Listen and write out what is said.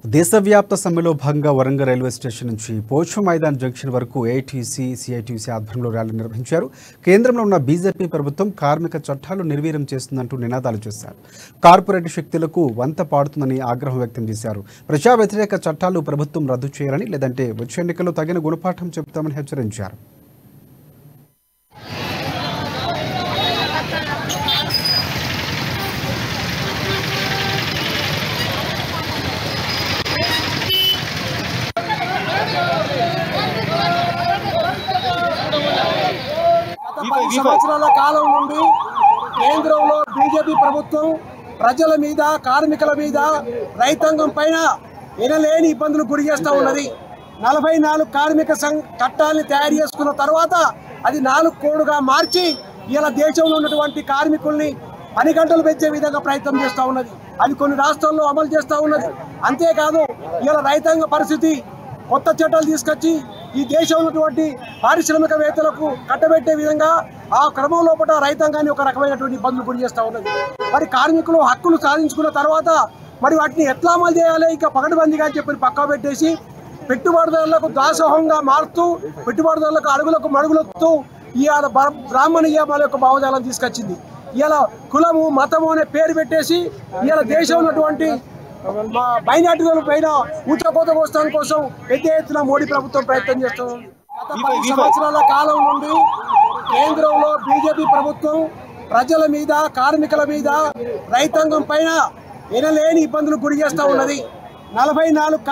దేశవ్యాప్త సమ్మెలో భాగంగా వరంగల్ రైల్వే స్టేషన్ నుంచి పోచం మైదాన్ జంక్షన్ వరకు ఏఐటీసీ, సిఐటిసి ఆధ్వర్యంలో ర్యాలీ నిర్వహించారు. కేంద్రంలో ఉన్న బీజేపీ ప్రభుత్వం కార్మిక చట్టాలు నిర్వీర్యం చేస్తుందంటూ నినాదాలు చేశారు. కార్పొరేట్ శక్తులకు వంత పాడుతుందని ఆగ్రహం వ్యక్తం చేశారు. ప్రజా వ్యతిరేక చట్టాలు ప్రభుత్వం రద్దు చేయాలని, లేదంటే వచ్చే ఎన్నికల్లో తగిన గుణపాఠం చెబుతామని హెచ్చరించారు. సంవత్సరాల కాలం నుండి కేంద్రంలో బీజేపీ ప్రభుత్వం ప్రజల మీద, కార్మికుల మీద, రైతాంగం పైన ఎనలేని ఇబ్బందులు గురి చేస్తూ ఉన్నది. 44 కార్మిక చట్టాలను తయారు చేసుకున్న తర్వాత అది 4 కోడ్లుగా మార్చి ఇలా దేశంలో ఉన్నటువంటి కార్మికుల్ని 10 గంటలు పెంచే విధంగా ప్రయత్నం చేస్తూ ఉన్నది. అది కొన్ని రాష్ట్రాల్లో అమలు చేస్తూ ఉన్నది. అంతేకాదు ఇలా రైతాంగ పరిస్థితి కొత్త చట్టాలు తీసుకొచ్చి ఈ దేశంలో ఉన్నటువంటి పారిశ్రామికవేత్తలకు కట్టబెట్టే విధంగా ఆ క్రమం లోపల రైతాంగాన్ని ఒక రకమైనటువంటి ఇబ్బందులు గురి చేస్తూ ఉన్నది. మరి కార్మికులు హక్కులు సాధించుకున్న తర్వాత మరి వాటిని ఎట్లా అమలు చేయాలి, ఇక పకడ్బందీగా చెప్పి పక్కా పెట్టేసి పెట్టుబడిదారులకు దాసోహంగా మారుతూ, పెట్టుబడిదారులకు అడుగులకు మడుగులొత్తూ ఇవాళ బ్రాహ్మణ నియమాల యొక్క భావజాలం తీసుకొచ్చింది. ఇలా కులము, మతము అనే పేరు పెట్టేసి ఇలా దేశంలో ఉన్నటువంటి మైనార్టీల పైన ఊచకోత కోస్తాం కోసం పెద్ద ఎత్తున మోడీ ప్రభుత్వం ప్రయత్నం చేస్తుంది. గత 10 సంవత్సరాల కాలం నుండి కేంద్రంలో బీజేపీ ప్రభుత్వం ప్రజల మీద, కార్మికుల మీద, రైతాంగం పైన ఎనలేని ఇబ్బందులు గురి చేస్తూ ఉన్నది. 44